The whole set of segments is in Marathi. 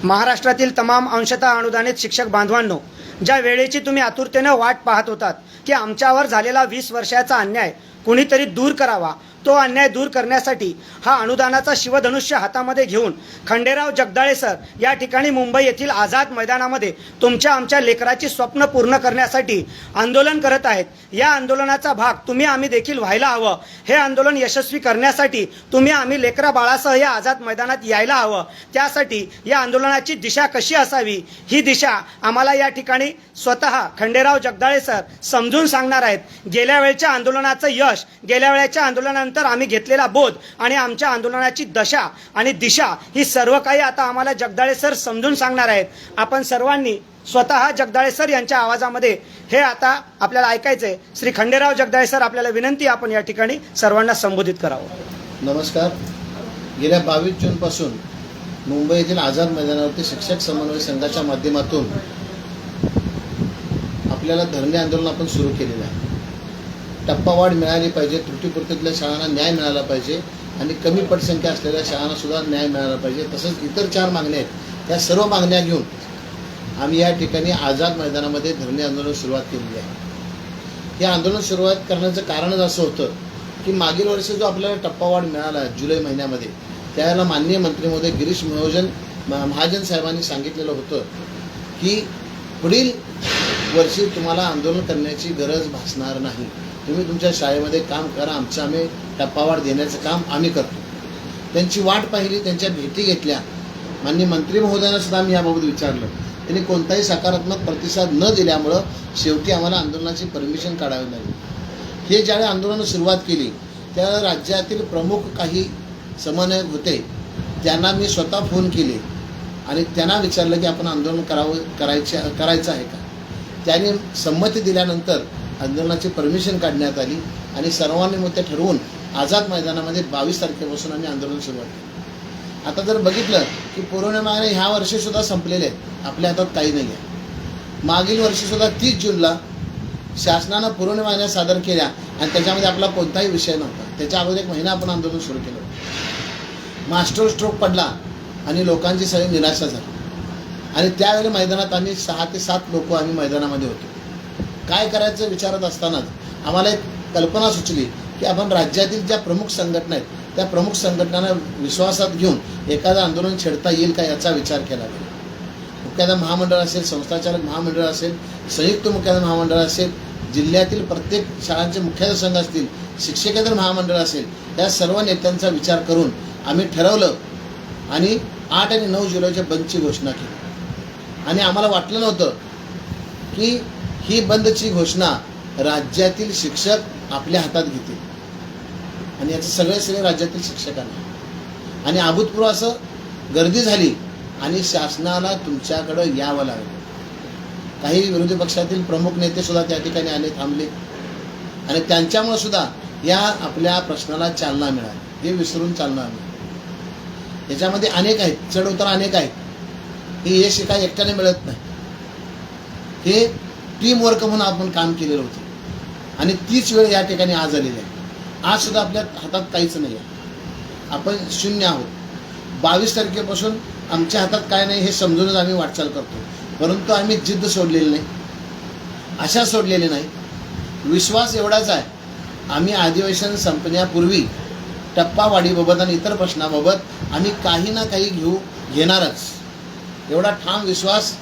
महाराष्ट्रातील तमाम अंशतः अनुदानित शिक्षक बांधवांनो, ज्या वेळेची तुम्ही आतुरतेनं वाट पाहत होतात की आमच्यावर झालेला 20 वर्षाचा अन्याय कुणीतरी दूर करावा, तो अन्याय दूर करण्यासाठी हा अनुदानाचा शिवधनुष्य हातामध्ये घेऊन खंडेराव जगदाळे सर या ठिकाणी मुंबई येथील आझाद मैदानामध्ये तुमच्या आमच्या लेकराची स्वप्न पूर्ण करण्यासाठी आंदोलन करत आहेत। या आंदोलनाचा भाग तुम्ही आम्ही देखील व्हायला हवं। हे आंदोलन यशस्वी करण्यासाठी तुम्ही आम्ही लेकरा बाळासह या आझाद मैदानात यायला हवं। त्यासाठी या आंदोलनाची दिशा कशी असावी ही दिशा आम्हाला या ठिकाणी स्वतः खंडेराव जगदाळे सर समजून सांगणार आहेत। गेल्या वेळच्या आंदोलनाचं यश, गेल्या वेळच्या आंदोलनानंतर आम्ही घेतलेला बोध आणि आमच्या आंदोलनाची दशा आणि दिशा ही सर्व काही आता आम्हाला जगदाळे सर समजून सांगणार आहेत। आपण सर्वांनी स्वतः जगदाळे सर यांच्या आवाजामध्ये हे आता आपल्याला ऐकायचंय। श्री खंडेराव जगदाळे सर, आपल्याला विनंती, आपण या ठिकाणी सर्वांना संबोधित करावं। नमस्कार। गेल्या 22 जूनपासून मुंबई येथील आझाद मैदानावरती शिक्षक समन्वय संघाच्या माध्यमातून आपल्याला धरणे आंदोलन आपण सुरू केलेलं आहे। टप्पावाढ मिळाली पाहिजे, त्रुटीपूर्तीतल्या शाळांना न्याय मिळाला पाहिजे आणि कमी पटसंख्या असलेल्या शाळांना सुद्धा न्याय मिळाला पाहिजे। तसंच इतर 4 मागण्या आहेत, त्या सर्व मागण्या घेऊन आम्ही या ठिकाणी आझाद मैदानामध्ये धरणे आंदोलन सुरुवात केलेली आहे। हे आंदोलन सुरुवात करण्याचं कारणच असं होतं की मागील वर्षी जो आपल्याला टप्पावाढ मिळाला जुलै महिन्यामध्ये, त्यावेळेला माननीय मंत्री महोदय गिरीश महाजन साहेबांनी सांगितलेलं होतं की पुढील वर्षी तुम्हाला आंदोलन करण्याची गरज भासणार नाही, तुम्ही तुमच्या शाळेमध्ये काम करा, आम्ही टप्पावाढ देण्याचं काम आम्ही करतो। त्यांची वाट पाहिली, त्यांच्या भेटी घेतल्या, माननीय मंत्री महोदयांना सुद्धा आम्ही याबाबत विचारलं। त्यांनी कोणताही सकारात्मक प्रतिसाद न दिल्यामुळं शेवटी आम्हाला आंदोलनाची परमिशन काढावी लागली। हे ज्यावेळी आंदोलनाला सुरुवात केली त्यावेळेला राज्यातील प्रमुख काही समन्वयक होते, त्यांना मी स्वतः फोन केले आणि त्यांना विचारलं की आपण आंदोलन करायचं आहे का। त्याने संमती दिल्यानंतर आंदोलनाची परमिशन काढण्यात आली आणि सर्वांनी मग ते ठरवून आझाद मैदानामध्ये 22 तारखेपासून आम्ही आंदोलन सुरुवात केलं। आता जर बघितलं की पौर्णिमा ह्या वर्षीसुद्धा संपलेले आहेत, आपल्या हातात काही नाही आहे। मागील वर्षीसुद्धा 30 जूनला शासनानं पौर्णिमा सादर केल्या आणि त्याच्यामध्ये आपला कोणताही विषय नव्हता। त्याच्या अगोदर 1 महिना आपण आंदोलन सुरू केलं। मास्टर स्ट्रोक पडला आणि लोकांची सगळी निराशा झाली आणि त्यावेळी मैदानात आम्ही 6 ते 7 लोक आम्ही मैदानामध्ये होतो। काय करायचं विचारत असतानाच आम्हाला एक कल्पना सुचली की आपण राज्यातील ज्या प्रमुख संघटना आहेत त्या प्रमुख संघटनांना विश्वासात घेऊन एखादं आंदोलन छेडता येईल का याचा विचार केला गेला। मुख्याध्यापक महामंडळ असेल, संस्थाचालक महामंडळ असेल, संयुक्त मुख्याध्यापक महामंडळ असेल, जिल्ह्यातील प्रत्येक शाळांचे मुख्याध्यापक संघ असतील, शिक्षकेतर महामंडळ असेल, या सर्व नेत्यांचा विचार करून आम्ही ठरवलं आणि 8 आणि 9 जुलैच्या बंदची घोषणा केली। आणि आम्हाला वाटलं नव्हतं की ही बंदची घोषणा राज्यातील शिक्षक आपल्या हातात घेतील आणि याचं सगळे राज्यातील शिक्षकांना आणि अभूतपूर्व असं गर्दी झाली आणि शासनाला तुमच्याकडं यावं लागलं। काही विरोधी पक्षातील प्रमुख नेते सुद्धा त्या ठिकाणी आले, थांबले आणि त्यांच्यामुळे सुद्धा या आपल्या प्रश्नाला चालना मिळाली। हे विसरून चालणार नाही। याच्यामध्ये अनेक आहेत, चढ उतार अनेक आहेत। हे यश काही एकट्याने मिळत नाही, हे टीम वर्क म्हणून आपण काम केलेलं होतं आणि तीच वेळ या ठिकाणी आज आलेली आहे। आज सुद्धा आपल्या हातात काहीच नाही आहे, आपण शून्य आहोत। 22 तारखेपासून आमच्या हातात काय नाही हे समजूनच आम्ही वाटचाल करतो, परंतु आम्ही जिद्द सोडलेली नाही, आशा सोडलेली नाही। विश्वास एवढाच आहे, आम्ही अधिवेशन संपण्यापूर्वी टप्पावाढीबाबत आणि इतर प्रश्नाबाबत आम्ही काही ना काही घेणारच, एवढा ठाम विश्वास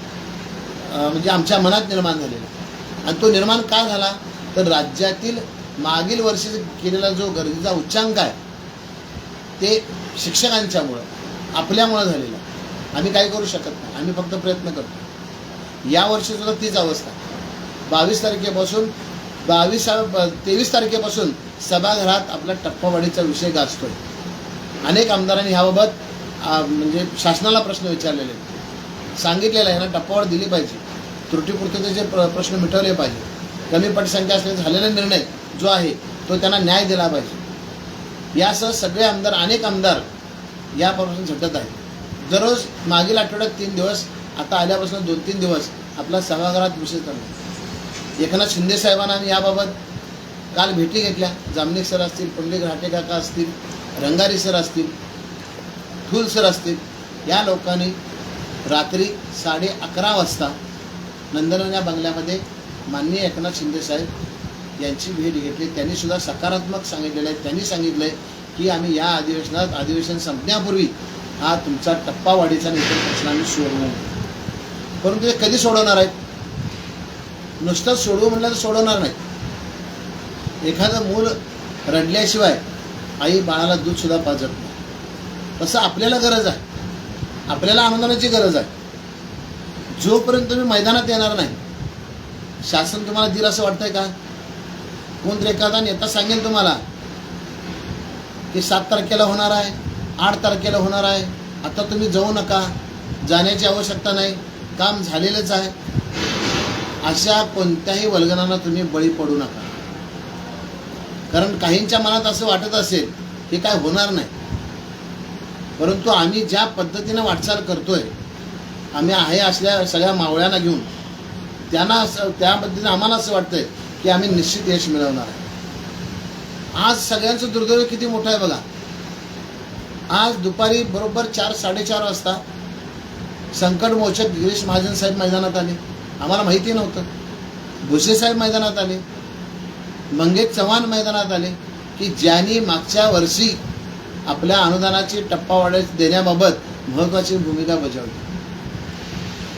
म्हणजे आमच्या मनात निर्माण झालेला। आणि तो निर्माण का झाला तर राज्यातील मागील वर्षी केलेला जो गर्दीचा उच्चांक आहे ते शिक्षकांच्यामुळं, आपल्यामुळं झालेला। आम्ही काही करू शकत नाही, आम्ही फक्त प्रयत्न करतो। यावर्षीसुद्धा तीच अवस्था। 22 तारखेपासून 23 तारखेपासून सभागृहात आपला टप्पावाढीचा विषय गाजतोय। अनेक आमदारांनी ह्याबाबत म्हणजे शासनाला प्रश्न विचारलेले आहेत, सांगितलेलं आहे ना, टप्पावाढ दिली पाहिजे, त्रुटीपूर्तीचे प्रश्न मिटवले पाहिजे, कमी पटसंख्या असल्याचा झालेला निर्णय जो आहे तो त्यांना न्याय दिला पाहिजे। यासह सगळे आमदार, अनेक आमदार यापासून झटत आहेत। दररोज मागील आठवड्यात 3 दिवस, आता आल्यापासून 2-3 दिवस आपला सभागृहात विषय चालला। एकनाथ शिंदे साहेबांना आम्ही याबाबत काल भेटी घेतल्या। जामनिक सर असतील, पुंडलिक घाटे काका असतील, रंगारी सर असतील, ठूल सर असतील, या लोकांनी रात्री 11:30 वाजता नंदनवन या बंगल्यामध्ये माननीय एकनाथ शिंदे साहेब यांची भेट घेतली. त्यांनी सुद्धा सकारात्मक सांगितलेलं आहे. त्यांनी सांगितलं आहे की आम्ही या अधिवेशन संपण्यापूर्वी हा तुमचा टप्पावाढीचा इतर प्रश्न आम्ही सोडवू. परंतु ते कधी सोडवणार आहेत? नुसतंच सोडवू म्हटलं तर सोडवणार नाही. एखादं मूल रडल्याशिवाय आई बाळाला दूध सुद्धा पाजत नाही. तसं आपल्याला गरज आहे, आपल्याला अनुदानाची गरज आहे. जोपर्यंत तुम्ही मैदानात येणार नाही, शासन तुम्हाला दिलं असं वाटतंय का? कोणतरी एखादा नेता सांगेल तुम्हाला की 7 तारखेला होणार आहे, 8 तारखेला होणार आहे, आता तुम्ही जाऊ नका, जाण्याची आवश्यकता नाही, काम झालेलंच आहे. अशा कोणत्याही वल्गनांना तुम्ही बळी पडू नका. कारण काहींच्या मनात असं वाटत असेल की काय होणार नाही. परंतु आम्ही ज्या पद्धतीनं वाटचाल करतोय, आम्ही आहे असल्या सगळ्या मावळ्यांना घेऊन त्यांना त्या पद्धतीने आम्हाला असं वाटतंय की आम्ही निश्चित यश मिळवणार आहे. आज सगळ्यांचं दुर्दैव किती मोठं आहे बघा. आज दुपारी बरोबर 4-4:30 वाजता संकटमोचक गिरीश महाजन साहेब मैदानात आले. आम्हाला माहिती नव्हतं. भुसे साहेब मैदानात आले, मंगेश चव्हाण मैदानात आले की ज्यांनी मागच्या वर्षी आपल्या अनुदानाची टप्पावाढ देण्याबाबत महत्त्वाची भूमिका बजावली.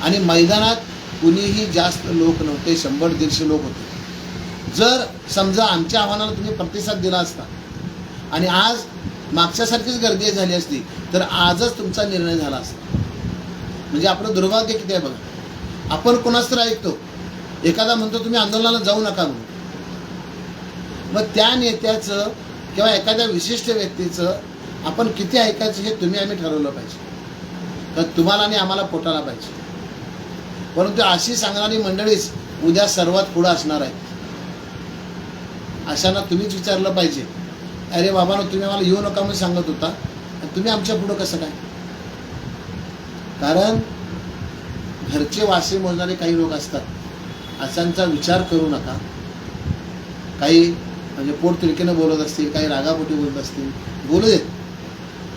आणि मैदानात कुणीही जास्त लोक नव्हते, 100-150 लोक होते. जर समजा आमच्या आव्हानाला तुम्ही प्रतिसाद दिला असता आणि आज मागच्यासारखीच गर्दी झाली असती तर आजच तुमचा निर्णय झाला असता. म्हणजे आपलं दुर्भाग्य किती आहे बघा. आपण कोणाच तर ऐकतो, एखादा म्हणतो तुम्ही आंदोलनाला जाऊ नका म्हणून. मग त्या नेत्याचं किंवा एखाद्या विशिष्ट व्यक्तीचं आपण किती ऐकायचं हे तुम्ही आम्ही ठरवलं पाहिजे. तर तुम्हाला आणि आम्हाला पोटाला पाहिजे. परंतु अशी सांगणारी मंडळीच उद्या सर्वात पुढं असणार आहे. अशांना तुम्हीच विचारलं पाहिजे, अरे बाबांनो तुम्ही आम्हाला येऊ नका म्हणून सांगत होता, तुम्ही आमच्या पुढं कसं काय? कारण घरचे वासे मोजणारे काही लोक असतात, अशांचा विचार करू नका. काही म्हणजे पोटतिडकीनं बोलत असतील, काही रागापोटी बोलत असतील, बोलू देत.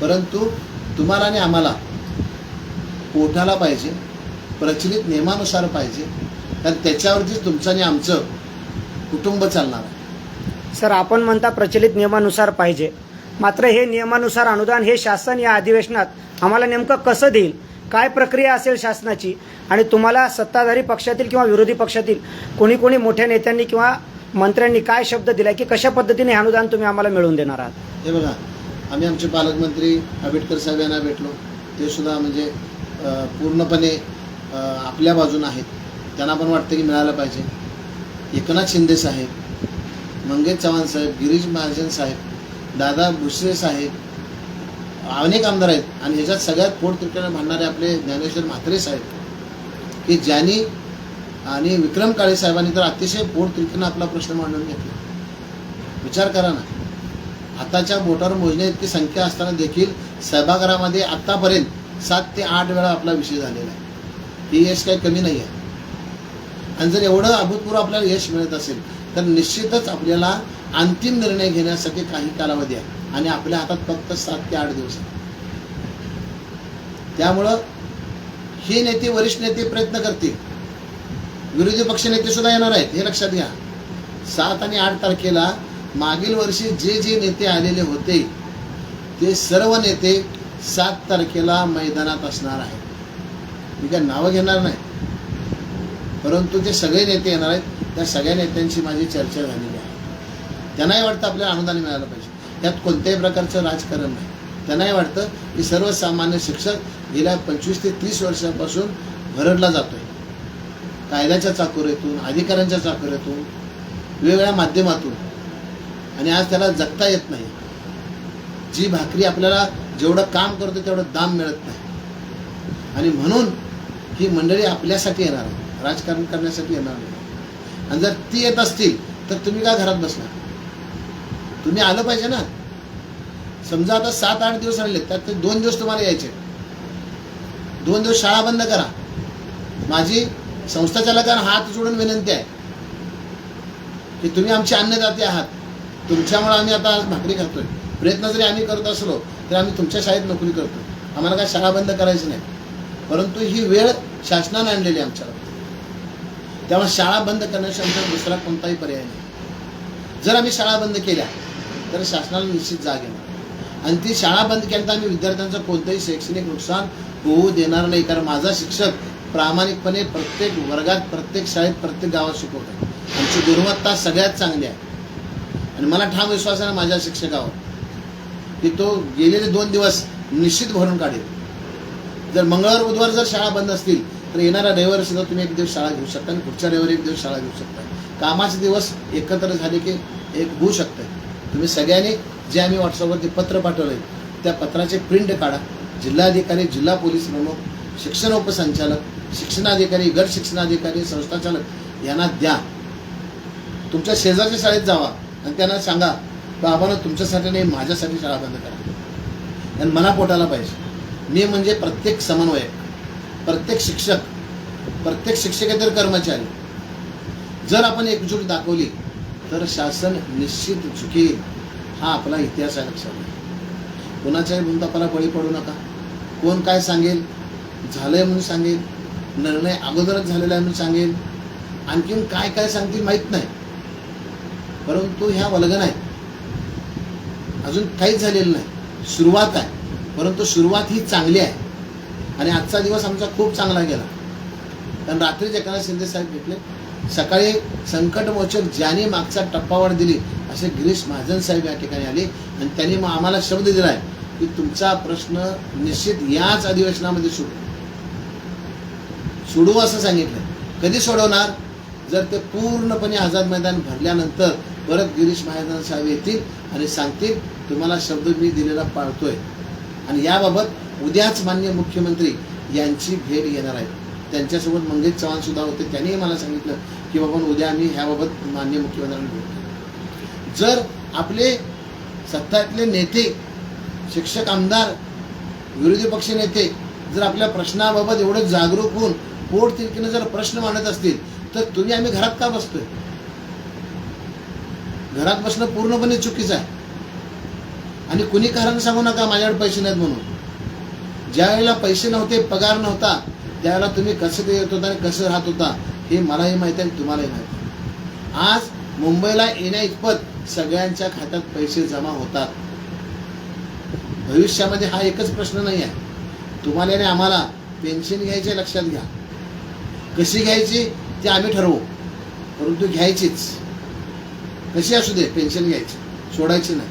परंतु तुम्हाला आणि आम्हाला पोटाला पाहिजे, प्रचलित नियमानुसार पाहिजे. कारण त्याच्यावरतीच तुमचं आणि आमचं कुटुंब चालणार आहे. सर, आपण म्हणता प्रचलित नियमानुसार पाहिजे, मात्र हे नियमानुसार अनुदान हे शासन या अधिवेशनात आम्हाला नेमकं कसं देईल? काय प्रक्रिया असेल शासनाची? आणि तुम्हाला सत्ताधारी पक्षातील किंवा विरोधी पक्षातील कोणी मोठ्या नेत्यांनी किंवा मंत्र्यांनी काय शब्द दिला की कशा पद्धतीने हे अनुदान तुम्ही आम्हाला मिळवून देणार आहात? हे बघा, आम्ही आमचे पालकमंत्री आंबेडकर साहेब यांना भेटलो. ते सुद्धा म्हणजे पूर्णपणे आपल्या बाजून आहेत. त्यांना पण वाटतं की मिळालं पाहिजे. एकनाथ शिंदे साहेब, मंगेश चव्हाण साहेब, गिरीश महाजन साहेब, दादा भुसे साहेब, अनेक आमदार आहेत. आणि ह्याच्यात सगळ्यात पोटतिडकीनं भांडणारे आपले ज्ञानेश्वर म्हात्रे साहेब, की ज्यांनी आणि विक्रम काळे साहेबांनी तर अतिशय पोटतिडकीनं आपला प्रश्न मांडून घेतला. विचार करा ना, हाताच्या बोटावर मोजण्या इतकी संख्या असताना देखील सभागृहामध्ये आत्तापर्यंत 7 ते 8 वेळा आपला विषय झालेला आहे. ही यश काही कमी नाही आहे. आणि जर एवढं अभूतपूर्व आपल्याला यश मिळत असेल तर निश्चितच आपल्याला अंतिम निर्णय घेण्यासाठी काही कालावधी आहे. आणि आपल्या हातात फक्त 7 ते 8 दिवस आहे. त्यामुळं हे नेते, वरिष्ठ नेते प्रयत्न करतील. विरोधी पक्ष नेते सुद्धा येणार आहेत, हे लक्षात घ्या. 7 आणि 8 तारखेला मागील वर्षी जे नेते आलेले होते ते सर्व नेते 7 तारखेला मैदानात असणार आहेत. मी काय नावं घेणार नाही, परंतु ते सगळे नेते येणार आहेत. त्या सगळ्या नेत्यांची माझी चर्चा झालेली आहे. त्यांनाही वाटतं आपल्याला अनुदान मिळालं पाहिजे. त्यात कोणत्याही प्रकारचं राजकारण नाही. त्यांनाही वाटतं की सर्वसामान्य शिक्षक गेल्या 25 ते 30 वर्षांपासून भरडला जातोय. कायद्याच्या चाकोरीतून, अधिकाऱ्यांच्या चाकोरीतून, वेगवेगळ्या माध्यमातून, आणि आज त्याला जगता येत नाही. जी भाकरी आपल्याला जेवढं काम करतो तेवढं दाम मिळत नाही. आणि म्हणून ही मंडळी आपल्यासाठी येणार आहे, राजकारण करण्यासाठी येणार नाही. आणि जर ती येत असतील तर तुम्ही का घरात बसणार? तुम्ही आलं पाहिजे ना. समजा आता 7-8 दिवस राहिले, त्यात ते 2 दिवस तुम्हाला यायचे. 2 दिवस शाळा बंद करा. माझी संस्था चालकांना हात जोडून विनंती आहे की तुम्ही आमचे अन्नदाते आहात. तुमच्यामुळे आम्ही आता आज भाकरी खातोय. प्रयत्न जरी आम्ही करत असलो तर आम्ही तुमच्या शाळेत नोकरी करतो. आम्हाला काय शाळा बंद करायची नाही. परंतु ही वेळ शासनाने आणलेली आहे आमच्यावर. त्यामुळे शाळा बंद करण्याशिवाय आमचा दुसरा कोणताही पर्याय नाही. जर आम्ही शाळा बंद केल्या तर शासनाला निश्चित जाग येणार आणि ती शाळा बंद केल्यानंतर आम्ही विद्यार्थ्यांचं कोणतंही शैक्षणिक नुकसान होऊ देणार नाही. कारण माझा शिक्षक प्रामाणिकपणे प्रत्येक वर्गात, प्रत्येक शाळेत, प्रत्येक गावात शिकवतो. आमची गुणवत्ता सगळ्यात चांगली आहे आणि मला ठाम विश्वास आहे माझ्या शिक्षकावर की तो गेलेले 2 दिवस निश्चित भरून काढेल. जर मंगळवार बुधवार जर शाळा बंद असतील तर येणाऱ्या रविवारी सुद्धा तुम्ही एक दिवस शाळा घेऊ शकता आणि पुढच्या रविवारी एक दिवस शाळा घेऊ शकता. कामाचे दिवस एकत्र झाले की एक होऊ शकतं. तुम्ही सगळ्यांनी जे आम्ही व्हॉट्सअपवरती पत्र पाठवले त्या पत्राचे प्रिंट काढा. जिल्हाधिकारी, जिल्हा पोलीस प्रमुख, शिक्षण उपसंचालक, शिक्षणाधिकारी, गट शिक्षणाधिकारी, संस्थाचालक यांना द्या. तुमच्या शेजारच्या शाळेत जावा आणि त्यांना सांगा बाबांनो तुमच्यासाठी नाही माझ्यासाठी शाळा बंद करा. आणि मला पोटाला पाहिजे. मी म्हणजे प्रत्येक समन्वयक, प्रत्येक शिक्षक, प्रत्येक शिक्षकेतर कर्मचारी जर आपण एकजूट दाखवली तर शासन निश्चित झुकेल. हा आपला इतिहास आहे. लक्षात घ्या. कोणाच्याही भूलथापाला बळी पडू नका. कोण काय सांगेल, झालंय म्हणून सांगेल, निर्णय अगोदरच झालेला आहे म्हणून सांगेल, आणखीन काय काय सांगतील माहीत नाही. परंतु ह्या वल्गना आहेत. अजून काहीच झालेलं नाही. सुरुवात आहे. परंतु सुरुवात ही चांगली आहे आणि आजचा दिवस आमचा खूप चांगला गेला. कारण रात्रीच एकनाथ शिंदे साहेब भेटले. सकाळी संकटमोचक ज्यांनी मागचा टप्पावाढ दिली असे गिरीश महाजन साहेब या ठिकाणी आले आणि त्यांनी मग आम्हाला शब्द दिलाय की तुमचा प्रश्न निश्चित याच अधिवेशनामध्ये सोडवू असं सांगितलं. कधी सोडवणार? जर ते पूर्णपणे आझाद मैदान भरल्यानंतर परत गिरीश महाजन साहेब येतील आणि सांगतील तुम्हाला शब्द मी दिलेला पाळतोय. आणि याबाबत उद्याच माननीय मुख्यमंत्री यांची भेट येणार आहे. त्यांच्यासोबत मंगेश चव्हाण सुद्धा होते. त्यांनीही मला सांगितलं की बाबा उद्या आम्ही ह्याबाबत माननीय मुख्यमंत्र्यांना भेटू. जर आपले सत्तातले नेते, शिक्षक, आमदार, विरोधी पक्ष नेते जर आपल्या प्रश्नाबाबत एवढं जागरूक होऊन पोट तिरकीनं जर प्रश्न मांडत असतील तर तुम्ही आम्ही घरात का बसतोय? घरात बसणं पूर्णपणे चुकीचं आहे. आणि कुणी कारण सांगू नका माझ्याकडे पैसे नाहीत म्हणून. ज्या वेळेला पैसे नव्हते, पगार नव्हता, त्यावेळेला तुम्ही कसं येत होता आणि कसं राहत होता हे मलाही माहिती आहे आणि तुम्हालाही माहिती आहे. आज मुंबईला येण्या इतपत सगळ्यांच्या खात्यात पैसे जमा होतात. भविष्यामध्ये हा एकच प्रश्न नाही आहे. तुम्हाला आणि आम्हाला पेन्शन घ्यायची लक्षात घ्या. कशी घ्यायची ते आम्ही ठरवू, परंतु घ्यायचीच. कशी असू दे पेन्शन घ्यायची, सोडायची नाही.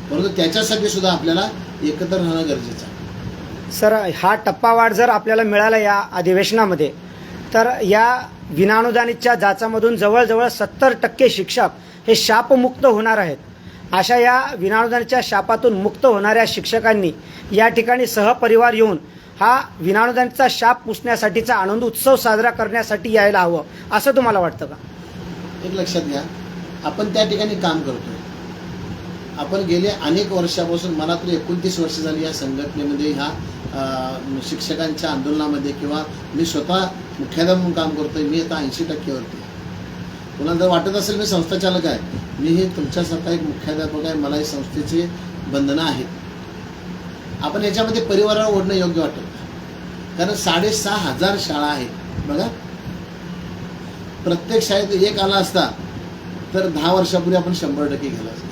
परंतु त्याच्यासाठी सुद्धा आपल्याला एकत्र राहणं गरजेचं आहे. सर, हा टप्पावाढ जर आपल्याला मिळाला या अधिवेशनामध्ये तर या विनानुदानितच्या जाचामधून जवळजवळ 70% शिक्षक हे शापमुक्त होणार आहेत. अशा या विनानुदानितच्या शापातून मुक्त होणाऱ्या शिक्षकांनी या ठिकाणी सहपरिवार येऊन हा विनानुदानितचा शाप पुसण्यासाठीचा आनंद उत्सव साजरा करण्यासाठी यायला हवं असं तुम्हाला वाटतं का? एक लक्षात घ्या, आपण त्या ठिकाणी काम करतोय. आपण गेले अनेक वर्षापासून, मला तर 29 वर्ष झाली या संघटनेमध्ये, ह्या शिक्षकांच्या आंदोलनामध्ये, किंवा मी स्वतः मुख्याध्यापक म्हणून काम करतोय. मी आता 80% कोणाला जर वाटत असेल मी संस्थाचालक आहे, मी हे तुमच्यासारखा एक मुख्याध्यापक आहे. मला ही संस्थेची बंधनं आहेत. आपण याच्यामध्ये परिवाराला ओढणं योग्य वाटत नाही. कारण 6,500 शाळा आहेत. बघा, प्रत्येक शाळेत एक आला असता तर 10 वर्षापूर्वी आपण 100% घेतला असता.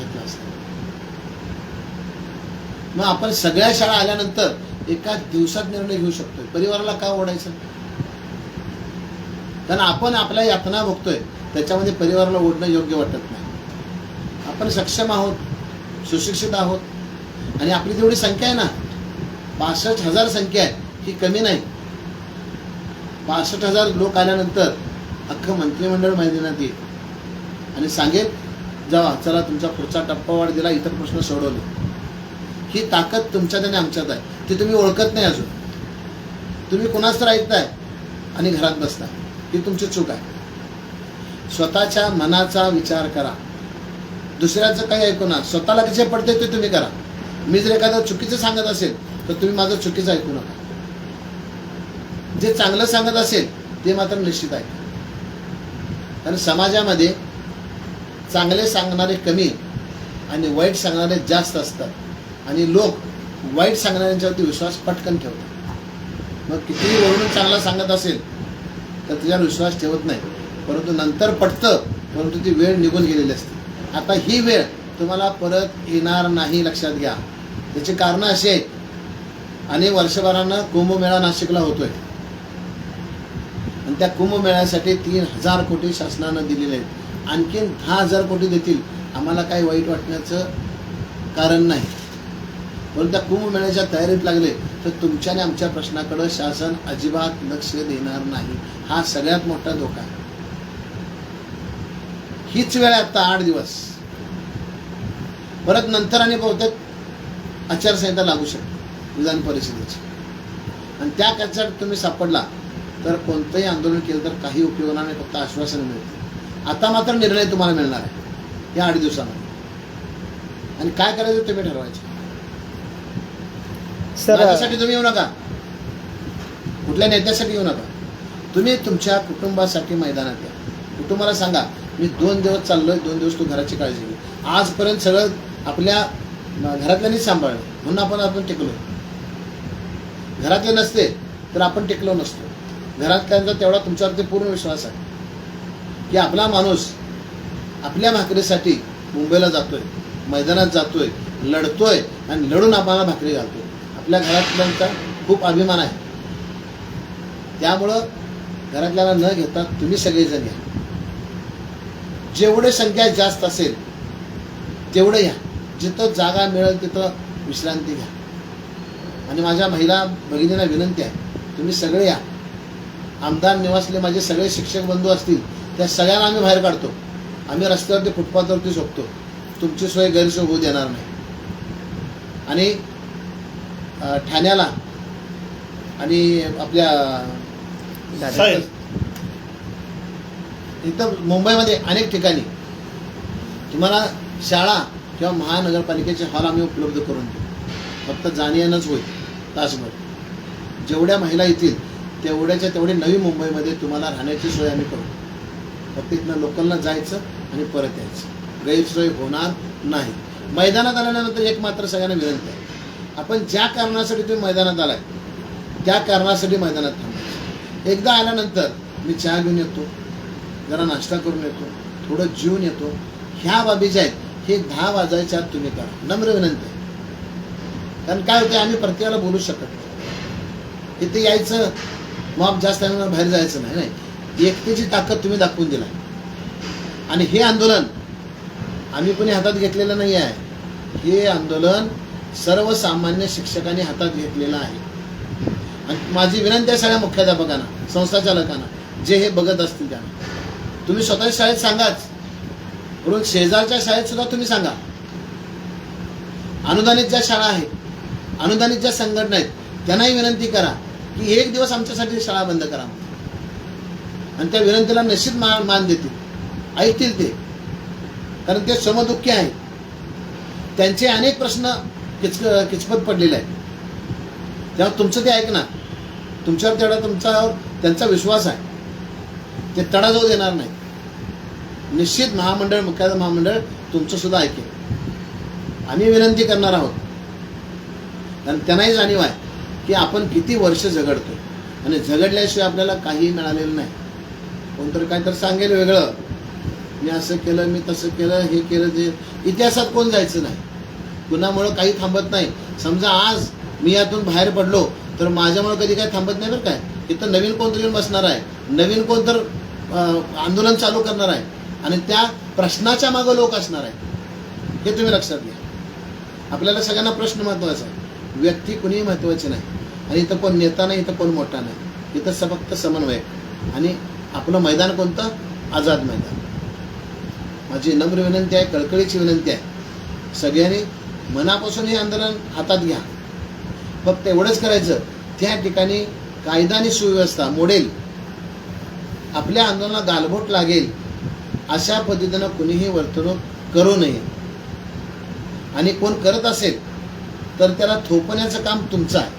मग आपण सगळ्या शाळा आल्यानंतर एका दिवसात निर्णय घेऊ शकतोय. परिवाराला का ओढायचं? कारण आपण आपल्या यातना बघतोय, त्याच्यामध्ये परिवाराला ओढणं योग्य वाटत नाही. आपण सक्षम आहोत, सुशिक्षित आहोत आणि आपली तेवढी संख्या आहे ना, 65,000 संख्या आहे, ही कमी नाही. 65,000 लोक आल्यानंतर अख्खं मंत्रिमंडळ मैदानात येईल आणि सांगेल जावा चला तुमचा पुढचा टप्पावाढ दिला, इतर प्रश्न सोडवले. ही ताकद तुमच्यात आणि आमच्यात आहे. ती तुम्ही ओळखत नाही अजून. तुम्ही कुणाच तर ऐकताय आणि घरात बसताय. ही तुमची चूक आहे. स्वतःच्या मनाचा विचार करा. दुसऱ्याचं काही ऐकू नका. स्वतःला कसे पडते ते तुम्ही करा. मी जर एखादं चुकीचं सांगत असेल तर तुम्ही माझं चुकीचं ऐकू नका. जे चांगलं सांगत असेल ते मात्र निश्चित ऐका. कारण समाजामध्ये चांगले सांगणारे कमी आणि वाईट सांगणारे जास्त असतात आणि लोक वाईट सांगणाऱ्यांच्यावरती विश्वास पटकन ठेवतात. मग कितीही वरून चांगला सांगत असेल तर तुझ्यावर विश्वास ठेवत नाही, परंतु नंतर पटतं, परंतु ती वेळ निघून गेलेली असते. आता ही वेळ तुम्हाला परत येणार नाही, लक्षात घ्या. त्याची कारणं अशी आहेत. आणि वर्षभरानं कुंभमेळा नाशिकला होतोय आणि त्या कुंभमेळ्यासाठी 3,000 कोटी शासनानं दिलेले आहेत. आणखीन 10,000 कोटी देतील, आम्हाला काही वाईट वाटण्याचं कारण नाही. पण त्या कुंभमेळ्याच्या तयारीत लागले तर तुमच्या आणि आमच्या प्रश्नाकडे शासन अजिबात लक्ष देणार नाही. हा सगळ्यात मोठा धोका आहे. हीच वेळ आहे आता 8 दिवस, परत नंतर आणि बहुतेक आचारसंहिता लागू शकते विधान परिषदेची. आणि त्या कचाट तुम्ही सापडला तर कोणतंही आंदोलन केलं तर काही उपयोग नाही, फक्त आश्वासन मिळते. आता मात्र निर्णय तुम्हाला मिळणार आहे या 8 दिवसामध्ये. आणि काय करायचं तुम्ही ठरवायचं. माझ्यासाठी तुम्ही येऊ नका, कुठल्या नेत्यासाठी येऊ नका. तुम्ही तुमच्या कुटुंबासाठी मैदानात या. कुटुंबाला सांगा मी 2 दिवस चाललोय, 2 दिवस तू घराची काळजी घे. आजपर्यंत सगळं आपल्या घरातल्यांनीच सांभाळलं म्हणून आपण टिकलो. घरातले नसते तर आपण टिकलो नसतो. घरातल्यांचा तेवढा तुमच्यावरती पूर्ण विश्वास आहे की आपला माणूस आपल्या भाकरीसाठी मुंबईला जातोय, मैदानात जातोय, लढतोय आणि लढून आम्हाला भाकरी घालतोय. आपल्या घरातल्यांचा खूप अभिमान आहे. त्यामुळं घरातल्याला न घेता तुम्ही सगळेजण या. जेवढे संख्या जास्त असेल तेवढं या. जिथं जागा मिळेल तिथं विश्रांती घ्या. आणि माझ्या महिला भगिनींना विनंती आहे, तुम्ही सगळे या. आमदार निवासले माझे सगळे शिक्षक बंधू असतील त्या सगळ्यांना आम्ही बाहेर काढतो. आम्ही रस्त्यावरती फुटपाथवरती झोपतो. तुमची सोय गैरसोय होऊ देणार नाही. आणि ठाण्याला आणि आपल्या इथं मुंबईमध्ये अनेक ठिकाणी तुम्हाला शाळा किंवा महानगरपालिकेचे हॉल आम्ही उपलब्ध करून देऊ. फक्त जाणं-येणंच होईल तासभर. जेवढ्या महिला येतील तेवढ्याच्या तेवढे नवी मुंबईमध्ये तुम्हाला राहण्याची सोय आम्ही करू. फक्त इथनं लोकलला जायचं आणि परत यायचं. गैरसोय होणार नाही. मैदानात आल्यानंतर एक मात्र सगळ्यांना विनंती आहे, आपण ज्या कारणासाठी तुम्ही मैदानात आलाय त्या कारणासाठी मैदानात थांबायचं. एकदा आल्यानंतर मी चहा घेऊन येतो, जरा नाश्ता करून येतो, थोडं जेवून येतो, ह्या बाबी ज्या आहेत हे 10 वाजायच्या आत तुम्ही करा. नम्र विनंती आहे. कारण काय होते, आम्ही प्रत्येकाला बोलू शकत नाही. इथे यायचं मग जास्त बाहेर जायचं नाही. नाही, एकतेची ताकद तुम्ही दाखवून दिला. आणि हे आंदोलन आम्ही कोणी हातात घेतलेलं नाही आहे. हे आंदोलन सर्वसामान्य शिक्षकांनी हातात घेतलेलं आहे. आणि माझी विनंती आहे सगळ्या मुख्याध्यापकांना, संस्थाचालकांना, जे हे बघत असतील त्यांना, तुम्ही स्वतःच्या शाळेत सांगाच, म्हणून शेजारच्या शाळेत सुद्धा तुम्ही सांगा. अनुदानित ज्या शाळा आहेत, अनुदानित ज्या संघटना आहेत त्यांनाही विनंती करा की 1 दिवस आमच्यासाठी शाळा बंद करा. आणि त्या विनंतीला निश्चित मान देतील, ऐकतील ते. कारण ते समदुःखी आहेत. त्यांचे अनेक प्रश्न किचपत पडलेले आहेत. तेव्हा तुमचं ते ऐकणार. तुमच्यावर तेवढा त्यांचा विश्वास आहे. ते तडा जाऊ देणार नाही. निश्चित महामंडळ, मुख्याध्यापक महामंडळ तुमचं सुद्धा ऐकेल. आम्ही विनंती करणार आहोत. कारण त्यांनाही जाणीव आहे की आपण किती वर्ष झगडतोय आणि झगडल्याशिवाय आपल्याला काही मिळालेलं नाही. कोणतरी काहीतरी सांगेल वेगळं, मी असं केलं, मी तसं केलं, हे केलं, ते. इतिहासात कोण जायचं नाही. कुणामुळं काही थांबत नाही. समजा आज मी यातून बाहेर पडलो तर माझ्यामुळे कधी काही थांबत नाही बरं काय. इथं नवीन कोणतरी येऊन बसणार आहे, नवीन कोणतर आंदोलन चालू करणार आहे आणि त्या प्रश्नाच्या मागं लोक असणार आहे. हे तुम्ही लक्षात घ्या. आपल्याला सगळ्यांना प्रश्न महत्त्वाचा आहे. व्यक्ती कुणीही महत्त्वाची नाही. आणि इथं कोण नेता नाही, इथं कोण मोठा नाही. इथं फक्त समन्वय. आणि आपलं मैदान कोणतं? आझाद मैदान. माझी नम्र विनंती आहे, कळकळीची विनंती आहे, सगळ्यांनी मनापासून हे आंदोलन हातात घ्या. फक्त एवढंच करायचं, त्या ठिकाणी कायदा आणि सुव्यवस्था मोडेल, आपल्या आंदोलनाला गालबोट लागेल अशा पद्धतीनं कुणीही वर्तणूक करू नये. आणि कोण करत असेल तर त्याला थोपण्याचं काम तुमचं आहे.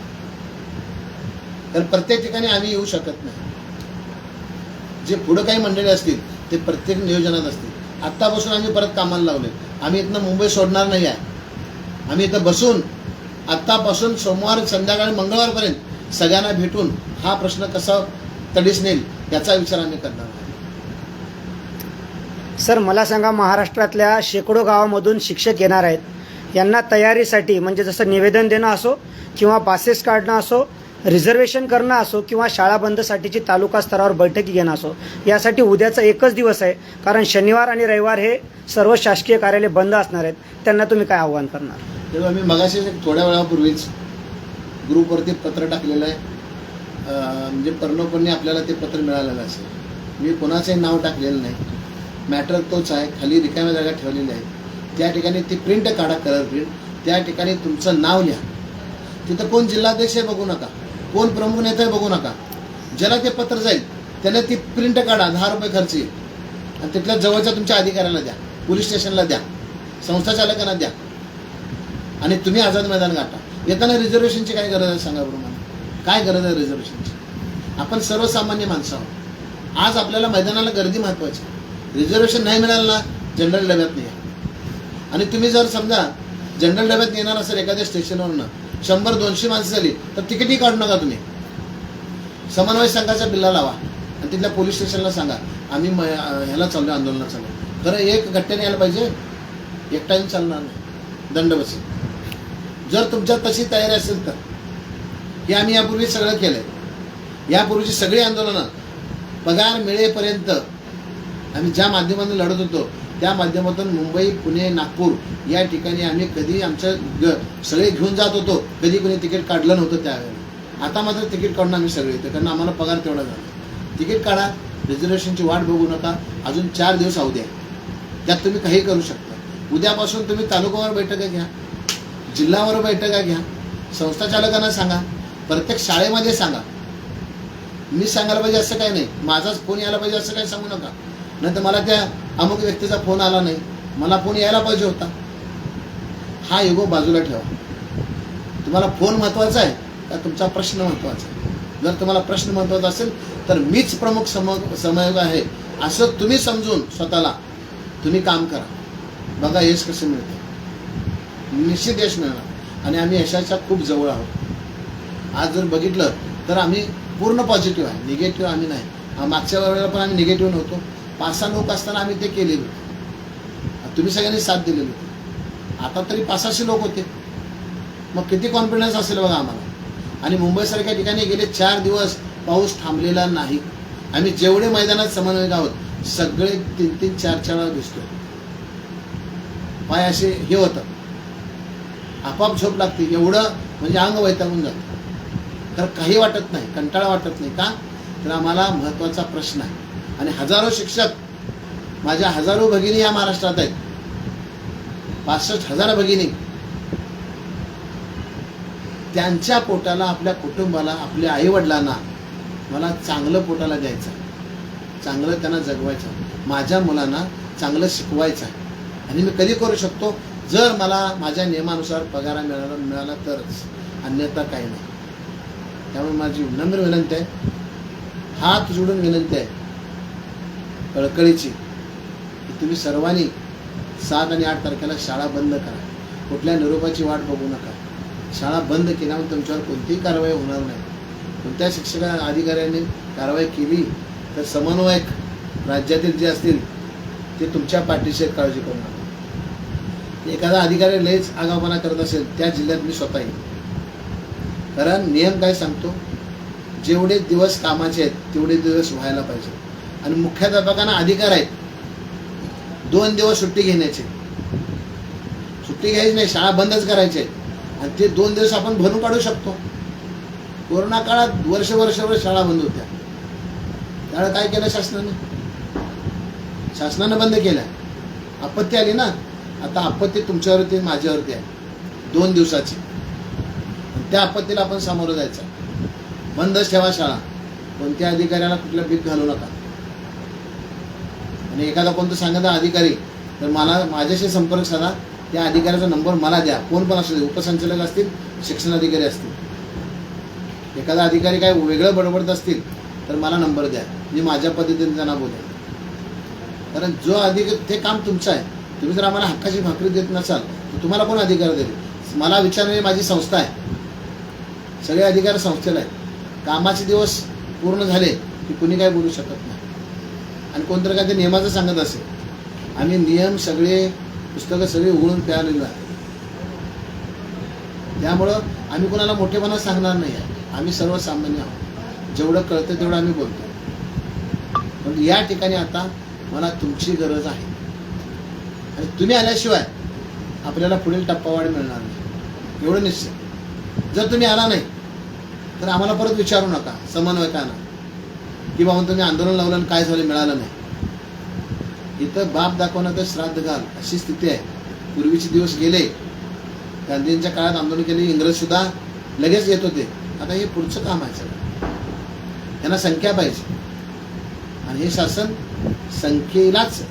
तर प्रत्येक ठिकाणी आम्ही येऊ शकत नाही. जे पुढं काही मंडळी असतील ते प्रत्येक नियोजनात असतील. आत्तापासून आम्ही परत कामाला लावले. आम्ही इथनं मुंबई सोडणार नाही आहे. आम्ही इथं बसून आत्तापासून सोमवार संध्याकाळी मंगळवारपर्यंत सगळ्यांना भेटून हा प्रश्न कसा तडीस नेईल याचा विचार आम्ही करणार आहे. सर मला सांगा, महाराष्ट्रातल्या शेकडो गावामधून शिक्षक येणार आहेत. यांना तयारीसाठी म्हणजे जसं निवेदन देणं असो किंवा पासेस काढणं असो, रिझर्वेशन करणं असो किंवा शाळा बंदसाठीची तालुका स्तरावर बैठकी घेणं असो, यासाठी उद्याचा एकच दिवस आहे. कारण शनिवार आणि रविवार हे सर्व शासकीय कार्यालय बंद असणार आहेत. त्यांना तुम्ही काय आव्हान करणार? तेव्हा मी मगाशी थोड्या वेळापूर्वीच ग्रुपवरती पत्र टाकलेलं आहे. म्हणजे पर्णोपणे आपल्याला ते पत्र मिळालेलं असेल. मी कोणाचंही नाव टाकलेलं नाही. मॅटर तोच आहे. खाली रिकाम्या जागा ठेवलेल्या आहेत. त्या ठिकाणी ती प्रिंट काढा, कलर प्रिंट. त्या ठिकाणी तुमचं नाव लिहा. तिथं कोण जिल्हाध्यक्ष आहे बघू नका, कोण प्रमुख नेता आहे बघू नका. ज्याला ते पत्र जाईल त्याने ती प्रिंट काढा, 10 रुपये खर्च येईल. आणि तिथल्या जवळच्या तुमच्या अधिकाऱ्याला द्या, पोलीस स्टेशनला द्या, संस्था चालकांना द्या आणि तुम्ही आझाद मैदान गाठा. येताना रिझर्वेशनची काय गरज आहे सांगा बरं मला. काय गरज आहे रिझर्वेशनची? आपण सर्वसामान्य माणसं आहोत. आज आपल्याला मैदानाला गर्दी महत्वाची. रिझर्वेशन नाही मिळालं ना, जनरल डब्यात नाही. आणि तुम्ही जर समजा जनरल डब्यात येणार असेल एखाद्या स्टेशनवरनं, 100-200 माणसं झाली तर तिकीटही काढू नका तुम्ही. समन्वय संघाचा बिल्ला लावा आणि तिथल्या पोलीस स्टेशनला सांगा आम्ही ह्याला चाललो, आंदोलनाला चाललो. खरं एक गट्ट्याने यायला पाहिजे, एकटा येऊन चालणार नाही, दंड बसेल. जर तुमच्यात तशी तयारी असेल तर हे आम्ही यापूर्वी सगळं केलंय. यापूर्वीची सगळी आंदोलनं पगार मिळेपर्यंत आम्ही ज्या माध्यमातून लढत होतो त्या माध्यमातून मुंबई, पुणे, नागपूर या ठिकाणी आम्ही कधी आमचं सगळे घेऊन जात होतो. कधी कोणी तिकीट काढलं नव्हतं त्यावेळेला. आता मात्र तिकीट काढून आम्ही सगळे येतो, कारण आम्हाला पगार तेवढा झाला. तिकीट काढा, रिझर्वेशनची वाट बघू नका. अजून 4 दिवस होऊ द्या, त्यात तुम्ही काही करू शकता. उद्यापासून तुम्ही तालुक्यावर बैठका घ्या, जिल्ह्यावर बैठका घ्या, संस्था चालकांना सांगा, प्रत्येक शाळेमध्ये सांगा. मी सांगायला पाहिजे असं काही नाही, माझाच फोन यायला पाहिजे असं काही सांगू नका. नाही तर मला त्या अमुक व्यक्तीचा फोन आला नाही, मला फोन यायला पाहिजे होता. हा इगो बाजूला ठेवा. तुम्हाला फोन महत्वाचा आहे का तुमचा प्रश्न महत्वाचा आहे? जर तुम्हाला प्रश्न महत्वाचा असेल तर मीच प्रमुख समयोग आहे असं तुम्ही समजून स्वतःला तुम्ही काम करा. बघा यश कसं मिळतं, निश्चित यश मिळणार. आणि आम्ही यशाच्या खूप जवळ आहोत. आज जर बघितलं तर आम्ही पूर्ण पॉझिटिव्ह आहे, निगेटिव्ह आम्ही नाही. मागच्या वेळेला पण आम्ही निगेटिव्ह नव्हतो. 5-6 लोक असताना आम्ही ते केलेलं होतं. तुम्ही सगळ्यांनी साथ दिलेली होती. आता तरी 500 लोक होते. मग किती कॉन्फिडन्स असेल बघा आम्हाला. आणि मुंबईसारख्या ठिकाणी गेले 4 दिवस पाऊस थांबलेला नाही. आम्ही जेवढे मैदानात समन्वयक आहोत सगळे 3-3, 4-4 वेळा दिसतो. पाय असे हे होतं, आपाप झोप लागते. एवढं म्हणजे अंग वैतागून जातं. तर काही वाटत नाही, कंटाळा वाटत नाही. का तर आम्हाला महत्त्वाचा प्रश्न आहे. आणि हजारो शिक्षक, माझ्या हजारो भगिनी या महाराष्ट्रात आहेत, 65,000 भगिनी. त्यांच्या पोटाला, आपल्या कुटुंबाला, आपल्या आईवडिलांना मला चांगलं पोटाला द्यायचं, चांगलं त्यांना जगवायचं, माझ्या मुलांना चांगलं शिकवायचं आहे. आणि मी कधी करू शकतो जर मला माझ्या नियमानुसार पगार मिळाला तरच, अन्यथा काही नाही. त्यामुळे माझी नम्र विनंती आहे, हात जोडून विनंती आहे कळकळीची, की तुम्ही सर्वांनी 7 आणि 8 तारखेला शाळा बंद करा. कुठल्या निरोपाची वाट बघू नका. शाळा बंद केल्यामुळे तुमच्यावर कोणतीही कारवाई होणार नाही. कोणत्या शिक्षक अधिकाऱ्यांनी कारवाई केली तर समन्वयक राज्यातील जे असतील ते तुमच्या पाठीशी काळजी करू नका. एखादा अधिकारी लयच आगाऊपणा करत असेल त्या जिल्ह्यात मी स्वतः येईल. कारण नियम काय सांगतो, जेवढे दिवस कामाचे आहेत तेवढे दिवस व्हायला पाहिजे. आणि मुख्याध्यापकांना अधिकार आहे 2 दिवस सुट्टी घेण्याची. सुट्टी घ्यायची नाही, शाळा बंदच करायची. आणि ते 2 दिवस आपण भरून काढू शकतो. कोरोना काळात वर्षभर शाळा बंद होत्या. त्यावेळेला काय केलं शासनानं बंद केल्या. आपत्ती आली ना. आता आपत्ती तुमच्यावरती, माझ्यावरती आहे 2 दिवसाची. त्या आपत्तीला आपण सामोरं जायचं. बंदच ठेवा शाळा. कोणत्या अधिकाऱ्याला कुठलं भीक घालू नका. आणि एखादा कोणतं सांगता अधिकारी तर मला माझ्याशी संपर्क साधा. त्या अधिकाऱ्याचा नंबर मला द्या. कोण पण असू दे, उपसंचालक असतील, शिक्षण अधिकारी असतील. एखादा अधिकारी काय वेगळं बडबडत असतील तर मला नंबर द्या, मी माझ्या पद्धतीने त्यांना बोलेन. कारण जो अधिकारी, ते काम तुमचं आहे. तुम्ही जर आम्हाला हक्काची भाकरी देत नसाल तर तुम्हाला कोण अधिकार देईल? मला विचारणारी माझी संस्था आहे. सगळे अधिकार संस्थेला आहेत. कामाचे दिवस पूर्ण झाले की कुणी काय बोलू शकत नाही. आणि कोणतरी काय ते नियमाचं सांगत असेल, आम्ही नियम सगळे पुस्तकं सगळी उघडून तयारलेलं आहे. त्यामुळं आम्ही कोणाला मोठेपणा सांगणार नाही आहे. आम्ही सर्वसामान्य आहोत. जेवढं कळतं तेवढं आम्ही बोलतो. पण या ठिकाणी आता मला तुमची गरज आहे. आणि तुम्ही आल्याशिवाय आपल्याला पुढील टप्पावाढ मिळणार नाही, एवढं निश्चित. जर तुम्ही आला नाही तर आम्हाला परत विचारू नका समन्वयकांना की बाबा तुम्ही आंदोलन लावलं आणि काय झालं, मिळालं नाही. इथं बाप दाखवणं तर श्राद्ध घाल अशी स्थिती आहे. पूर्वीचे दिवस गेले. गांधींच्या काळात आंदोलन केले, इंग्रज सुद्धा लगेच येत होते. आता हे पुढचं काम आहे सगळं. त्यांना संख्या पाहिजे आणि हे शासन संख्येलाच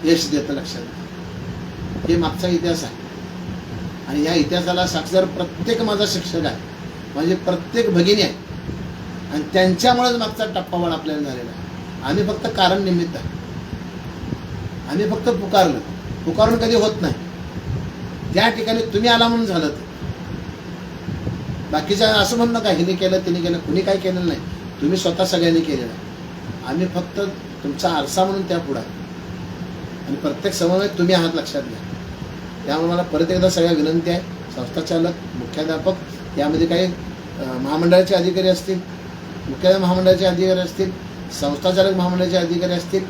यश देतं. लक्षात घ्या, हे मागचा इतिहास आहे. आणि या इतिहासाला साक्षीदार प्रत्येक माझा शिक्षक आहे, म्हणजे प्रत्येक भगिनी आहे. आणि त्यांच्यामुळेच मागचा टप्पावाढ आपल्याला झालेला आहे. आम्ही फक्त कारण निमित्त आहे. आम्ही फक्त पुकारून कधी होत नाही. त्या ठिकाणी तुम्ही आला म्हणून झालं. ते बाकीच्या असं म्हणू नका हिने केलं तिने केलं, कुणी काही केलं नाही. तुम्ही स्वतः सगळ्यांनी केलेलं आहे. आम्ही फक्त तुमचा आरसा म्हणून त्या पुढे आहे. आणि प्रत्येक समन्वयक तुम्ही आहात, लक्षात घ्या. त्यामुळे मला परत एकदा सगळ्या विनंती आहे. संस्थाचालक, मुख्याध्यापक, यामध्ये काही महामंडळाचे अधिकारी असतील, मुख्याध्यापक महामंडळाचे अधिकारी असतील, संस्थाचालक महामंडळाचे अधिकारी असतील,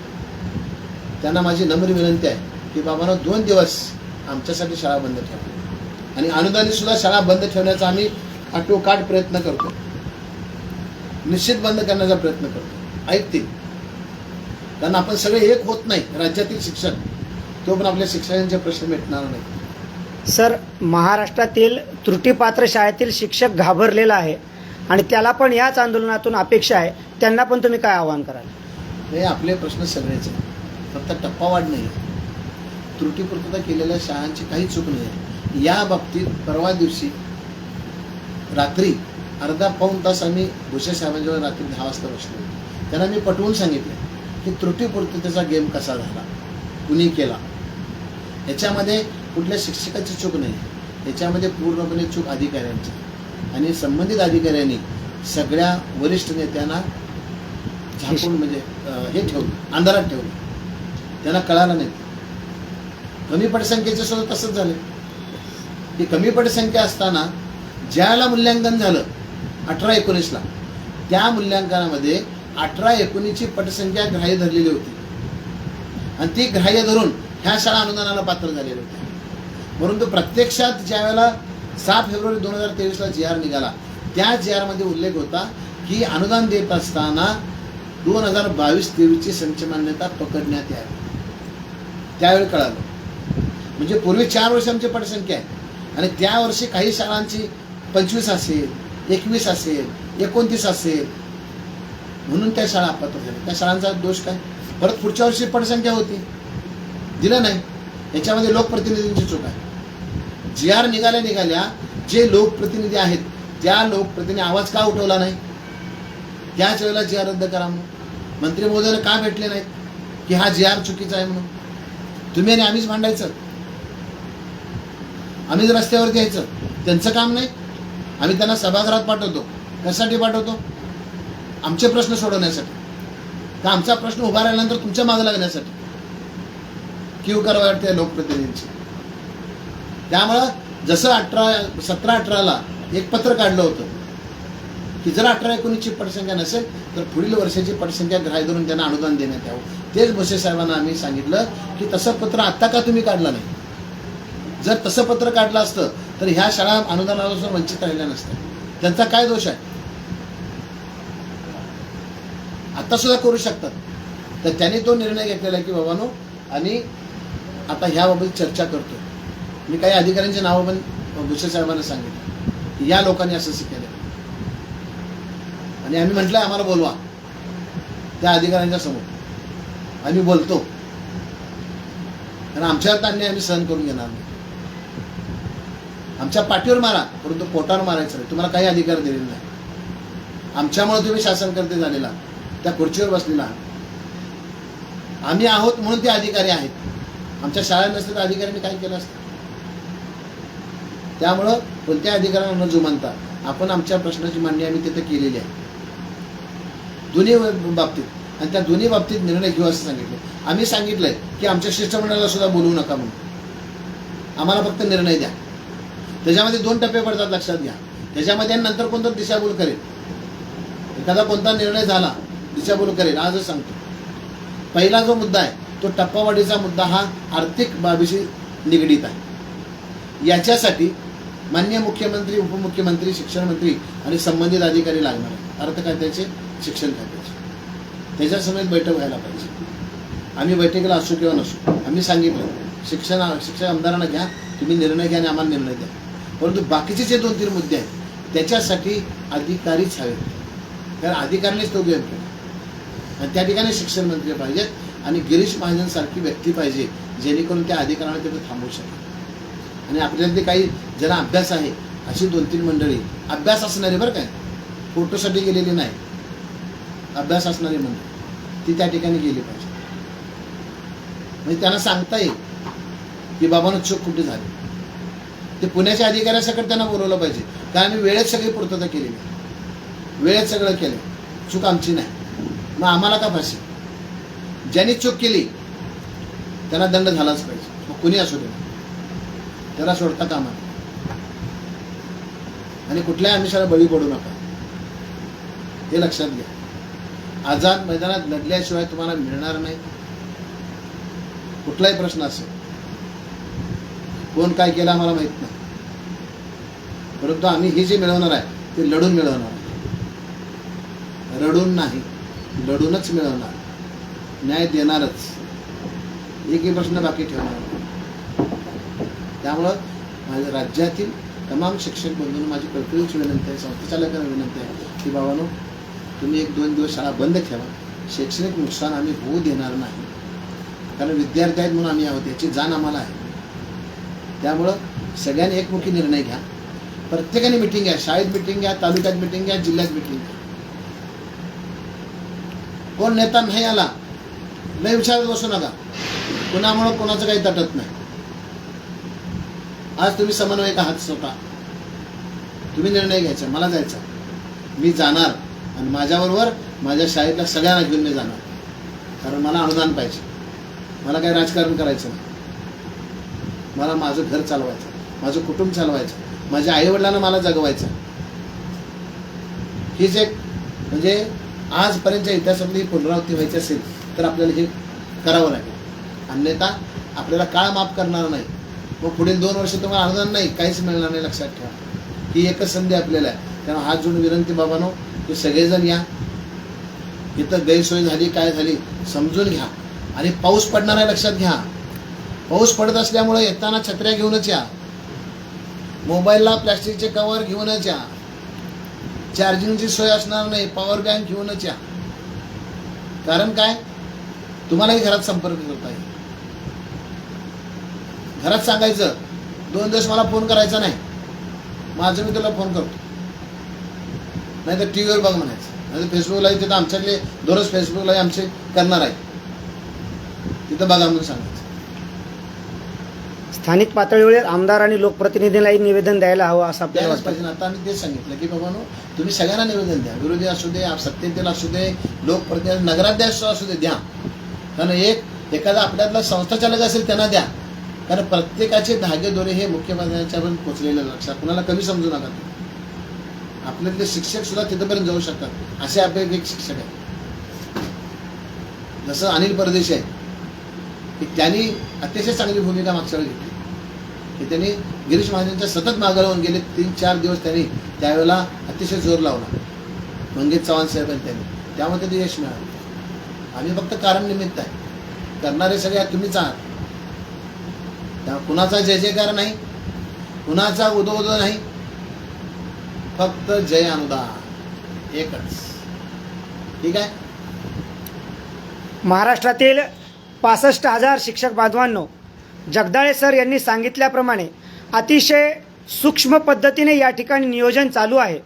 त्यांना माझी नम्र विनंती आहे की बाबांनो 2 दिवस आमच्यासाठी शाळा बंद ठेवा. आणि अनुदानित सुद्धा शाळा बंद ठेवण्याचा आम्ही आटोकाट प्रयत्न करतो. निश्चित बंद करण्याचा प्रयत्न करतो. ऐकतील, कारण आपण सगळे एक होत नाही. राज्यातील शिक्षक तो पण आपल्या शिक्षकांचे प्रश्न मिटणार नाही. सर, महाराष्ट्रातील त्रुटीपात्र शाळेतील शिक्षक घाबरलेला आहे आणि त्याला पण याच आंदोलनातून अपेक्षा आहे. त्यांना पण तुम्ही काय आवाहन कराल? हे आपले प्रश्न सगळेच आहेत. फक्त टप्पावाढ नाही, त्रुटीपूर्तता केलेल्या शाळांची काही चूक नाही. या बाबतीत परवा दिवशी रात्री अर्धा पाऊण तास आम्ही भुसे साहेबांजवळ रात्री 10 वाजता बसलो. त्यांना मी पटवून सांगितलं की त्रुटीपूर्ततेचा गेम कसा झाला, कुणी केला. याच्यामध्ये कुठल्या शिक्षकाची चूक नाही, याच्यामध्ये पूर्णपणे चूक अधिकाऱ्यांची. आणि संबंधित अधिकाऱ्यांनी सगळ्या वरिष्ठ नेत्यांना झाकून म्हणजे हे ठेवलं, अंधारात ठेवलं. त्यांना कळालं नाही. कमी पटसंख्येचं सुद्धा तसंच झालं की कमी पटसंख्या असताना ज्याला मूल्यांकन झालं 18-19ला, त्या मूल्यांकनामध्ये 18-19ची पटसंख्या ग्राह्य धरलेली होती. आणि ती ग्राह्य धरून ह्या शाळा अनुदानाला पात्र झालेल्या होत्या. परंतु प्रत्यक्षात ज्या वेळेला 7 फेब्रुवारी 2023ला GR निघाला, त्या GR मध्ये उल्लेख होता की अनुदान देत असताना 2022-23ची संच मान्यता पकडण्यात यावी. त्यावेळी कळालं. म्हणजे पूर्वी 4 वर्ष आमची पटसंख्या आहे आणि त्या वर्षी काही शाळांची 25 असेल, 21 असेल, 29 असेल, म्हणून त्या शाळा अपात्र झाल्या. त्या शाळांचा दोष काय? परत पुढच्या वर्षी पटसंख्या होती, दिलं नाही. याच्यामध्ये लोकप्रतिनिधींची चूक आहे. GR निघाल्या जे लोकप्रतिनिधी आहेत त्या लोकप्रतिनिधी आवाज का उठवला नाही? त्याच वेळेला GR रद्द करा म्हणून मंत्री महोदयाला का भेटले नाहीत की हा GR चुकीचा आहे म्हणून? तुम्ही आणि आम्हीच भांडायचं, आम्हीच रस्त्यावरती यायचं. त्यांचं काम नाही. आम्ही त्यांना सभागृहात पाठवतो. कशासाठी पाठवतो? आमचे प्रश्न सोडवण्यासाठी. तर आमचा प्रश्न उभा राहिल्यानंतर तुमच्या मागे लागण्यासाठी क्यू करावं वाटते लोकप्रतिनिधींची. त्यामुळं जसं 17-18ला एक पत्र काढलं होतं की जर 18-19ची पटसंख्या नसेल तर पुढील वर्षाची पटसंख्या ग्राह्य धरून त्यांना अनुदान देण्यात यावं. तेच भुसे साहेबांना आम्ही सांगितलं की तसं पत्र आत्ता का तुम्ही काढलं नाही? जर तसं पत्र काढलं असतं तर ह्या शाळा अनुदानापासून वंचित राहिल्या नसत्या. त्यांचा काय दोष आहे? आता सुद्धा करू शकतात. तर त्यांनी तो निर्णय घेतलेला आहे की बाबांनो, आणि आता ह्याबाबत चर्चा करतो. मी काही अधिकाऱ्यांची नावं पण भुसे साहेबांना सांगितलं की या लोकांनी असं केलं. आणि आम्ही म्हटलं आम्हाला बोलवा त्या अधिकाऱ्यांच्या समोर, आम्ही बोलतो. कारण आमच्यावर अन्याय आम्ही सहन करून घेणार नाही. आमच्या पाठीवर मारा, परंतु पोटावर मारायचं नाही. तुम्हाला काही अधिकार दिलेला नाही. आमच्यामुळे तुम्ही शासनकर्ते झालेला, त्या खुर्चीवर बसलेला. आम्ही आहोत म्हणून ते अधिकारी आहेत. आमच्या शाळेत नसते तर अधिकाऱ्यांनी काय केलं असतं? त्यामुळं कोणत्या अधिकाऱ्यांना न जुमानता आपण आमच्या प्रश्नाची मांडणी आम्ही तिथे केलेली आहे दोन्ही बाबतीत, आणि त्या दोन्ही बाबतीत निर्णय घेऊ असं सांगितलं. आम्ही सांगितलंय की आमच्या शिष्टमंडळाला सुद्धा बोलवू नका म्हणून, आम्हाला फक्त निर्णय द्या. त्याच्यामध्ये 2 टप्पे पडतात, लक्षात घ्या. त्याच्यामध्ये नंतर कोणता दिशाभूल करेल, एखादा कोणता निर्णय झाला दिशाभूल करेल. आजच सांगतो, पहिला जो मुद्दा आहे तो टप्पावाढीचा मुद्दा हा आर्थिक बाबीशी निगडीत आहे. याच्यासाठी माननीय मुख्यमंत्री, उपमुख्यमंत्री, शिक्षण मंत्री आणि संबंधित अधिकारी लागणार आहे. अर्थ खात्याचे, शिक्षण खात्याचे, त्याच्यासमेत बैठक व्हायला पाहिजे. आम्ही बैठकीला असू किंवा नसू, आम्ही सांगितलं शिक्षक आमदारांना घ्या, तुम्ही निर्णय घ्या आणि आम्हाला निर्णय द्या. परंतु बाकीचे जे 2-3 मुद्दे आहेत त्याच्यासाठी अधिकारीच हवेत, कारण अधिकाऱ्यांनीच तो घेऊन आणि त्या ठिकाणी शिक्षण मंत्री पाहिजेत आणि गिरीश महाजनसारखी व्यक्ती पाहिजे जेणेकरून त्या अधिकाऱ्यांना तिथे थांबवू शकेल. आणि आपल्यातले काही ज्यांना अभ्यास आहे अशी 2-3 मंडळी, अभ्यास असणारी बरं काय, फोटोसाठी गेलेली नाही, अभ्यास असणारी मंडळी ती त्या ठिकाणी गेली पाहिजे. म्हणजे त्यांना सांगता येईल की बाबांनो चूक कुठे झाली. ते पुण्याच्या अधिकाऱ्यासकट त्यांना बोलवलं पाहिजे, कारण आम्ही वेळेत सगळी पूर्तता केलेली आहे, वेळेत सगळं केलं, चूक आमची नाही. मग आम्हाला का फाशी? ज्यांनी चूक केली त्यांना दंड झालाच पाहिजे, मग कुणी असू दे, त्याला सोडता कामा नये. आणि कुठल्याही आमिषाला बळी पडू नका, हे लक्षात घ्या. आझाद मैदानात लढल्याशिवाय तुम्हाला मिळणार नाही. कुठलाही प्रश्न असेल, कोण काय केलं आम्हाला माहित नाही, परंतु आम्ही हे जे मिळवणार आहे ते लढून मिळवणार आहे, रडून नाही, लढूनच मिळवणार, न्याय देणारच, एकही प्रश्न बाकी ठेवणार. त्यामुळं माझ्या राज्यातील तमाम शिक्षक बंधूंना माझी कळकळीची विनंती आहे, संस्थाचालकांना विनंती आहे की बाबांनो तुम्ही 1-2 दिवस शाळा बंद ठेवा. शैक्षणिक नुकसान आम्ही होऊ देणार नाही, कारण विद्यार्थी आहेत म्हणून आम्ही आहोत, याची जाण आम्हाला आहे. त्यामुळं सगळ्यांनी एकमुखी निर्णय घ्या. प्रत्येकाने मिटिंग घ्या, शाळेत मिटिंग घ्या, तालुक्यात मिटिंग घ्या, जिल्ह्यात मिटिंग घ्या. कोण नेता नाही आला नाही विचारत बसू नका, कुणामुळं कोणाचं काही तटत नाही. आज तुम्ही समन्वयक आहात, स्वतः तुम्ही निर्णय घ्यायचा, मला जायचा, मी जाणार आणि माझ्याबरोबर माझ्या शाळेतल्या सगळ्यांना घेऊन मी जाणार, कारण मला अनुदान पाहिजे, मला काही राजकारण करायचं नाही, मला माझं घर चालवायचं, माझं कुटुंब चालवायचं, माझ्या आईवडिलांना मला जगवायचं. हीच एक म्हणजे आजपर्यंतच्या इतिहासातली पुनरावृत्ती व्हायची असेल तर आपल्याला हे करावं लागेल, अन्यथा आपल्याला काळ माफ करणार नाही. मग पुढील 2 वर्ष तुम्हाला अनुदान नाही, काहीच मिळणार नाही. लक्षात ठेवा, ही एकच संधी आपल्याला आहे. त्यामुळे हात जोडून विनंती बाबांनो की सगळेजण या, इथं गैरसोय झाली काय झाली समजून घ्या. आणि पाऊस पडणार आहे, लक्षात घ्या, पाऊस पडत असल्यामुळे येताना छत्र्या घेऊनच या, मोबाईलला प्लॅस्टिकचे कव्हर घेऊनच या, चार्जिंगची सोय असणार नाही, पॉवर बँक घेऊनच या. कारण काय, तुम्हालाही घरात संपर्क करता येईल. घरात सांगायचं 2 दिवस मला फोन करायचा नाही, माझं मी तुला फोन करतो, नाही तर टी व्हीवर बघ म्हणायचं, नाही तर फेसबुकला तिथं आमच्याकडे दररोज फेसबुकला आमचे करणार आहे, तिथं बघा म्हणून सांगायचं. स्थानिक पातळीवर आमदार आणि लोकप्रतिनिधींनाही निवेदन द्यायला हवं असं आपल्याला द्यायलाच वाटतं. पाहिजे. आता आम्ही तेच सांगितलं की बाबांनो तुम्ही सगळ्यांना निवेदन द्या, विरोधी असू दे, सत्तेतील असू दे, लोकप्रतिनिधी, नगराध्यक्ष असू दे, द्या. कारण एखादा आपल्यातला संस्थाचालक असेल त्यांना द्या, कारण प्रत्येकाचे धागेदोरे हे मुख्यमंत्र्यांच्यापर्यंत पोचलेले. लक्षात, कुणाला कमी समजू नका. आपल्यातले शिक्षक सुद्धा तिथपर्यंत जाऊ शकतात, असे आपले एक शिक्षक आहेत. जसं अनिल परदेशी आहे की त्यांनी अतिशय चांगली भूमिका मागच्या वेळी घेतली, की त्यांनी गिरीश महाजनच्या सतत मागे लावून गेले 3-4 दिवस त्यांनी त्यावेळेला अतिशय जोर लावला, मंगेश चव्हाण साहेबांनी त्यांनी, त्यामुळे त्यांनी यश मिळालं. आम्ही फक्त कारण निमित्त आहे, करणारे सगळे तुम्हीच आहात. त्यामुळे कुणाचा जय जयकार नाही, कुणाचा उदो उदो नाही, फक्त जय अनुदान एकच. ठीक आहे. महाराष्ट्रातील 65,000 शिक्षक बांधवांनो, जगदाळे सर यांनी सांगितल्याप्रमाणे अतिशय सूक्ष्म पद्धतीने या ठिकाणी नियोजन चालू आहे.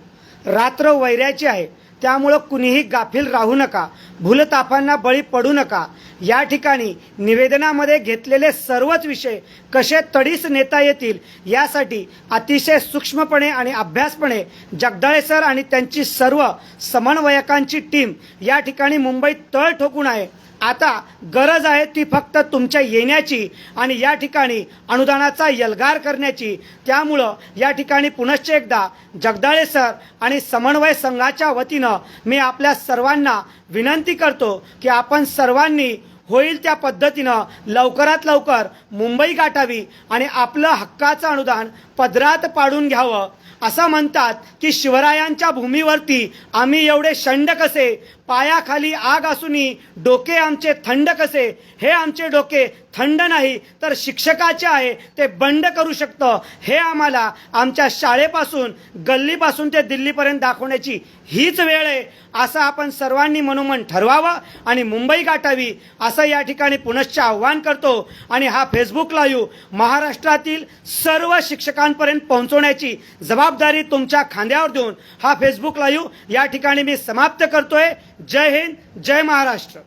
रात्र वैऱ्याची आहे. त्यामुळं कुणीही गाफील राहू नका, भूलतापांना बळी पडू नका. या ठिकाणी निवेदनामध्ये घेतलेले सर्वच विषय कसे तडीस नेता येतील यासाठी अतिशय सूक्ष्मपणे आणि अभ्यासपणे जगदाळे सर आणि त्यांची सर्व समन्वयकांची टीम या ठिकाणी मुंबईत तळ ठोकून आहे. आता गरज आहे ती फक्त तुमच्या येण्याची आणि या ठिकाणी अनुदानाचा यलगार करण्याची. त्यामुळं या ठिकाणी पुनश्च एकदा जगदाळे सर आणि समन्वय संघाच्या वतीनं मी आपल्या सर्वांना विनंती करतो की आपण सर्वांनी होईल त्या पद्धतीनं लवकरात लवकर मुंबई गाठावी आणि आपलं हक्काचं अनुदान पदरात पाडून घ्यावं. असं म्हणतात की शिवरायांच्या भूमीवरती आम्ही एवढे शंड कसे, पायाखाली आग असूनही डोके आमचे थंड कसे. हे आमचे डोके थंड नाही तर शिक्षकाचे आहे, ते बंड करू शकतं. हे आम्हाला आमच्या शाळेपासून गल्लीपासून ते दिल्लीपर्यंत दाखवण्याची हीच वेळ आहे, असं आपण सर्वांनी मनोमन ठरवावं आणि मुंबई गाठावी असं या ठिकाणी पुनश्च आव्हान करतो. आणि हा फेसबुक लाईव्ह महाराष्ट्रातील सर्व शिक्षकांपर्यंत पोहोचवण्याची जबाबदारी तुमच्या खांद्यावर देऊन हा फेसबुक लाईव्ह या ठिकाणी मी समाप्त करतोय. जय हिंद, जय महाराष्ट्र.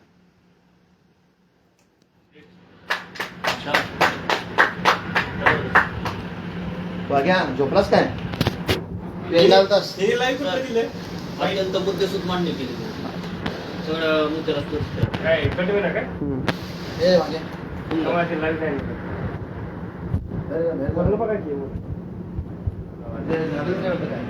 वाग्या झोपलास काय? तास अत्यंत मुद्देसूद मांडणी केली, सगळं मुद्द्याला काय कटवे ना काय ए वाग्या समाजाची लाईव्ह नाही बघलं बघायची काय